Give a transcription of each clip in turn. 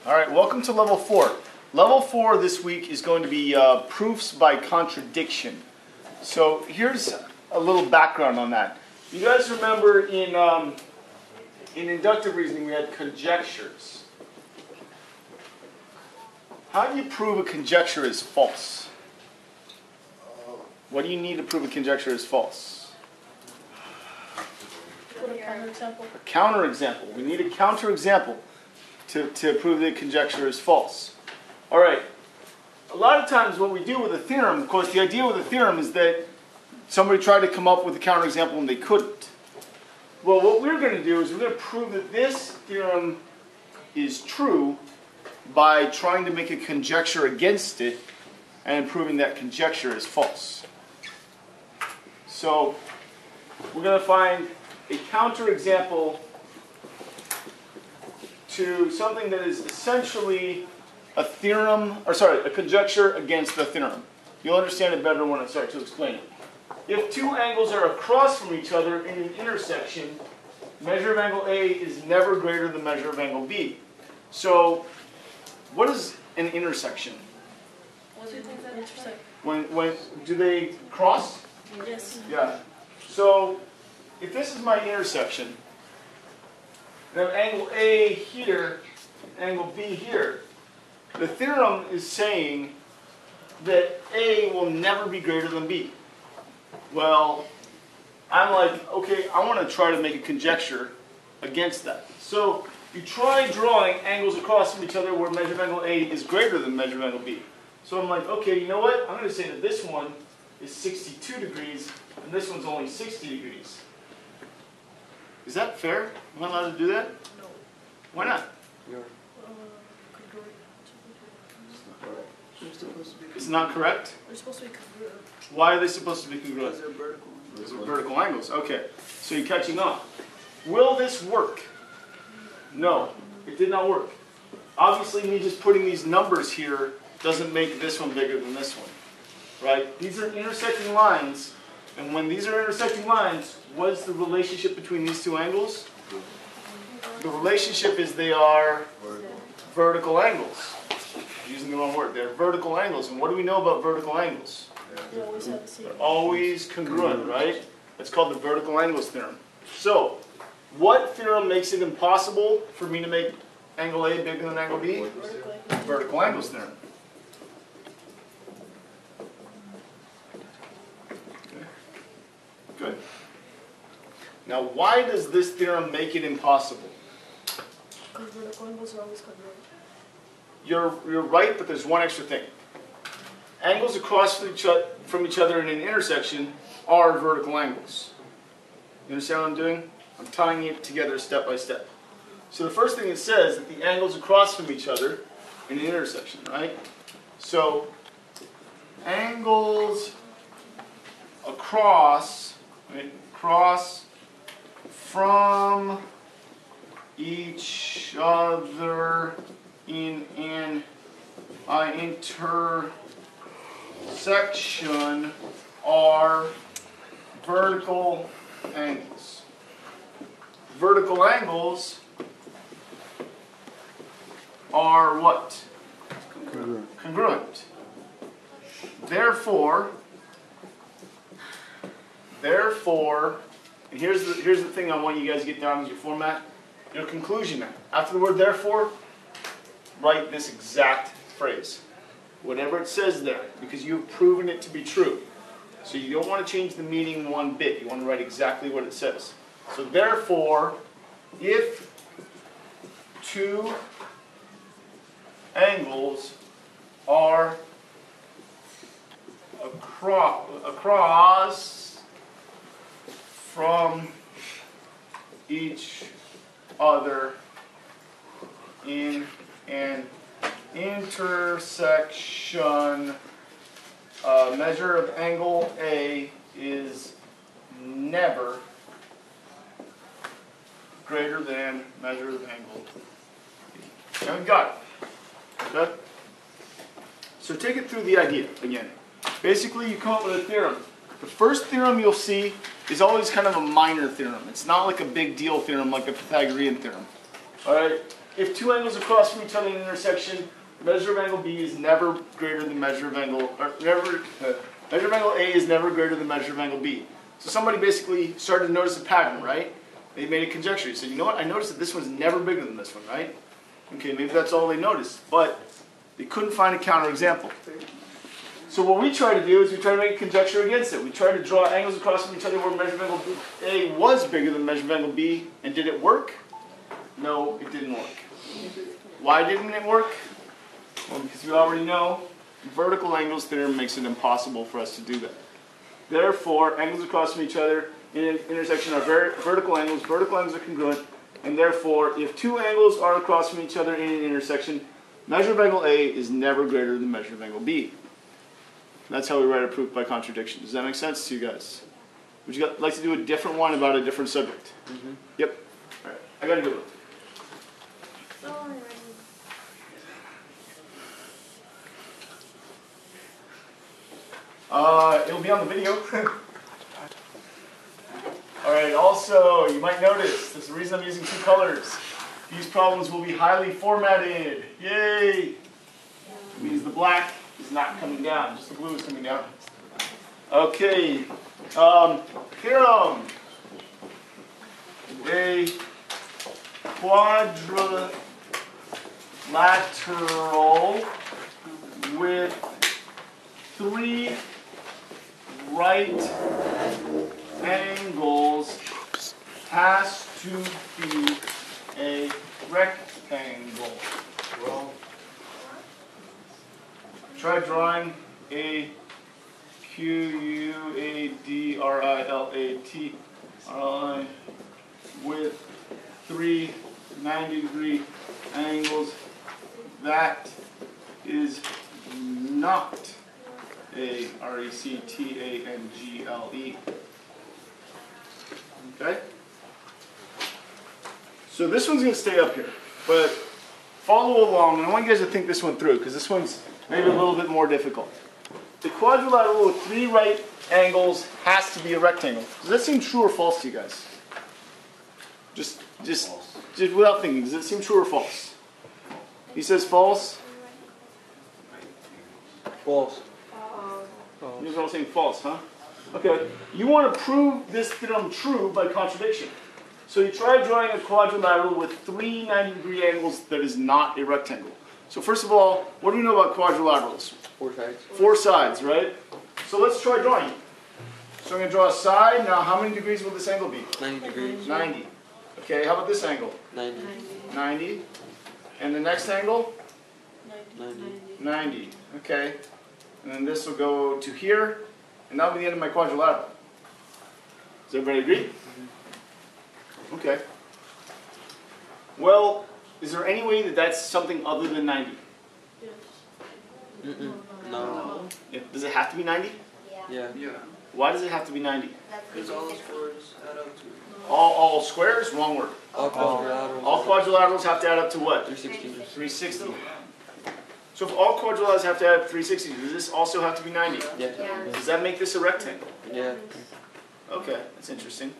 All right, welcome to level 4. Level 4 this week is going to be proofs by contradiction. So here's a little background on that. You guys remember in inductive reasoning we had conjectures. How do you prove a conjecture is false? What do you need to prove a conjecture is false? Put a counterexample. A counterexample. We need a counterexample to prove that conjecture is false. All right. A lot of times what we do with a theorem, of course, the idea with a theorem is that somebody tried to come up with a counterexample and they couldn't. Well, what we're going to do is we're going to prove that this theorem is true by trying to make a conjecture against it and proving that conjecture is false. So we're going to find a counterexample to something that is essentially a theorem, or sorry, a conjecture against the theorem. You'll understand it better when I start to explain it. If two angles are across from each other in an intersection, measure of angle A is never greater than measure of angle B. So, what is an intersection? Two things that intersect. When do they cross? Yes. Yeah. So, if this is my intersection, then angle A here, angle B here, the theorem is saying that A will never be greater than B. Well, I'm like, okay, I want to try to make a conjecture against that. So you try drawing angles across from each other where measure of angle A is greater than measure of angle B. So I'm like, okay, you know what? I'm going to say that this one is 62 degrees and this one's only 60 degrees. Is that fair? Am I allowed to do that? No. Why not? It's not correct? They're supposed to be congruent. Why are they supposed to be congruent? Because they're vertical. Those are vertical angles. Okay, so you're catching on. Will this work? No, it did not work. Obviously, me just putting these numbers here doesn't make this one bigger than this one, right? These are intersecting lines, and when these are intersecting lines, what's the relationship between these two angles? The relationship is they are vertical angles. I'm using the wrong word. They're vertical angles, and what do we know about vertical angles? They always have the same. They're always congruent, right? That's called the vertical angles theorem. So, what theorem makes it impossible for me to make angle A bigger than angle B? Vertical angles theorem. Okay. Good. Now, why does this theorem make it impossible? Because vertical angles are always congruent. You're right, but there's one extra thing. Angles across from each other in an intersection are vertical angles. You understand what I'm doing? I'm tying it together step by step. So the first thing it says that the angles across from each other in an intersection, right? So angles across, right, across from each other in an intersection are vertical angles. Vertical angles are what? Congruent. Therefore, and here's the thing I want you guys to get down as your format, your conclusion now. After the word therefore, write this exact phrase. Whatever it says there, because you've proven it to be true. So you don't want to change the meaning one bit. You want to write exactly what it says. So therefore, if two angles are across from each other in an intersection, measure of angle A is never greater than measure of angle B. Haven't got it. Okay? So take it through the idea again. Basically, you come up with a theorem. The first theorem you'll see is always kind of a minor theorem. It's not like a big deal theorem like the Pythagorean theorem. All right? if two angles are across from each other in an intersection, measure of angle B is never greater than measure of angle, measure of angle A is never greater than measure of angle B. So somebody basically started to notice a pattern, right? They made a conjecture. He said, you know what, I noticed that this one's never bigger than this one, right? Okay, maybe that's all they noticed, but they couldn't find a counterexample. So what we try to do is we try to make a conjecture against it. We try to draw angles across from each other where measure of angle A was bigger than measure of angle B, and did it work? No, it didn't work. Why didn't it work? Well, because we already know vertical angles theorem makes it impossible for us to do that. Therefore, angles across from each other in an intersection are vertical angles are congruent, and therefore, if two angles are across from each other in an intersection, measure of angle A is never greater than measure of angle B. That's how we write a proof by contradiction. Does that make sense to you guys? Would you like to do a different one about a different subject? Mm-hmm. Yep. All right. I got a good one. It'll be on the video. Alright, also, you might notice, that's the reason I'm using two colors. These problems will be highly formatted. Yay! It means the black is not coming down, just the blue is coming down. Okay, theorem. A quadrilateral with three right angles has to be a rectangle. Well, try drawing a quadrilateral with three 90-degree angles. That is not a rectangle. Okay? So this one's going to stay up here, but follow along, and I want you guys to think this one through, because this one's maybe a little bit more difficult. The quadrilateral with three right angles has to be a rectangle. Does that seem true or false to you guys? Just without thinking, does it seem true or false? He says false. False. You guys are all saying false, huh? Okay. You want to prove this theorem true by contradiction. So you try drawing a quadrilateral with three 90-degree angles that is not a rectangle. So first of all, what do we know about quadrilaterals? Four sides. Four sides, right? So let's try drawing it. So I'm going to draw a side. Now, how many degrees will this angle be? 90 degrees. 90. Okay, how about this angle? 90. 90. And the next angle? 90. 90. Okay. And then this will go to here, and that'll be the end of my quadrilateral. Does everybody agree? Mm-hmm. Okay. Well, is there any way that that's something other than 90? Yes. No. Does it have to be 90? Yeah. Why does it have to be 90? Because all squares add up to. All squares? Wrong word. All quadrilaterals. All quadrilaterals have to add up to what? 360. 360. So if all quadrilaterals have to add up 360, does this also have to be 90? Yeah. Does that make this a rectangle? Yeah. Okay, that's interesting.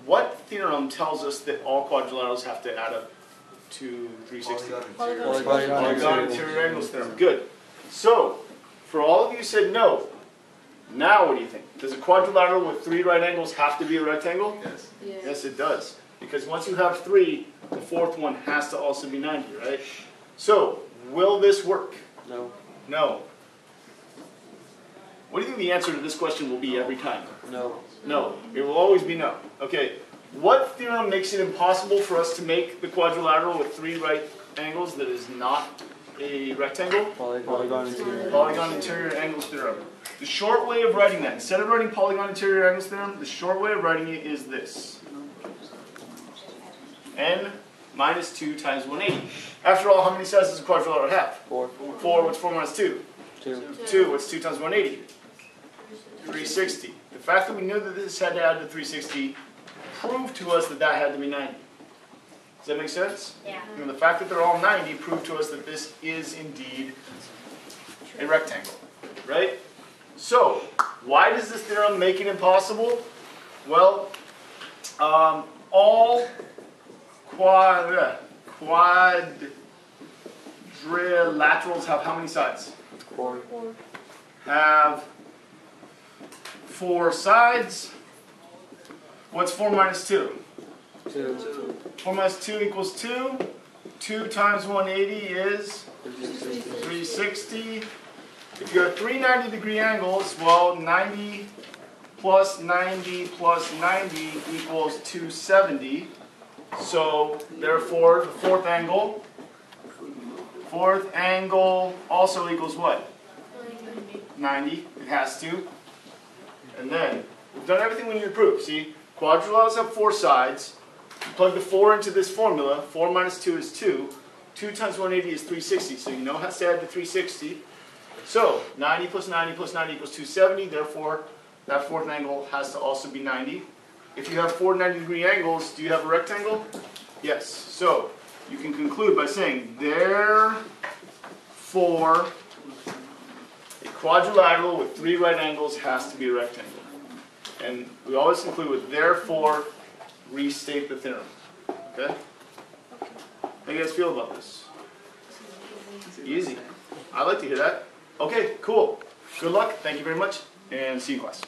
What theorem tells us that all quadrilaterals have to add up to 360? Polygon interior angles theorem. Good. So, for all of you who said no, now what do you think? Does a quadrilateral with three right angles have to be a rectangle? Yes. Yes, it does. Because once you have three, the fourth one has to also be 90, right? So, will this work? No. No. What do you think the answer to this question will be every time? No. No. It will always be no. Okay. What theorem makes it impossible for us to make the quadrilateral with three right angles that is not a rectangle? Polygon interior. Polygon interior angles theorem. The short way of writing that, instead of writing polygon interior angles theorem, the short way of writing it is this. N minus 2 times 180. After all, how many sides does a quadrilateral have? 4. 4. What's 4 minus 2? 2. 2. What's 2 times 180? 360. The fact that we knew that this had to add to 360 proved to us that that had to be 90. Does that make sense? Yeah. And the fact that they're all 90 proved to us that this is indeed a rectangle. Right? So, why does this theorem make it impossible? Well, all quadrilaterals have how many sides? 4. 4. Have 4 sides. What's 4 minus 2? 2. 4 minus 2 equals 2. 2 times 180 is 360. 360. If you have 3 90-degree angles, well, 90 plus 90 plus 90 equals 270. So, therefore, the fourth angle also equals what? 90. It has to. And then, we've done everything we need to prove. See, quadrilaterals have 4 sides. You plug the 4 into this formula. 4 minus 2 is 2. 2 times 180 is 360. So you know how to add the 360. So, 90 plus 90 plus 90 equals 270. Therefore, that fourth angle has to also be 90. If you have 4 90-degree angles, do you have a rectangle? Yes. So, you can conclude by saying, therefore, a quadrilateral with 3 right angles has to be a rectangle. And we always conclude with therefore, restate the theorem. Okay? How do you guys feel about this? Easy. I'd like to hear that. Okay, cool. Good luck. Thank you very much. And see you in class.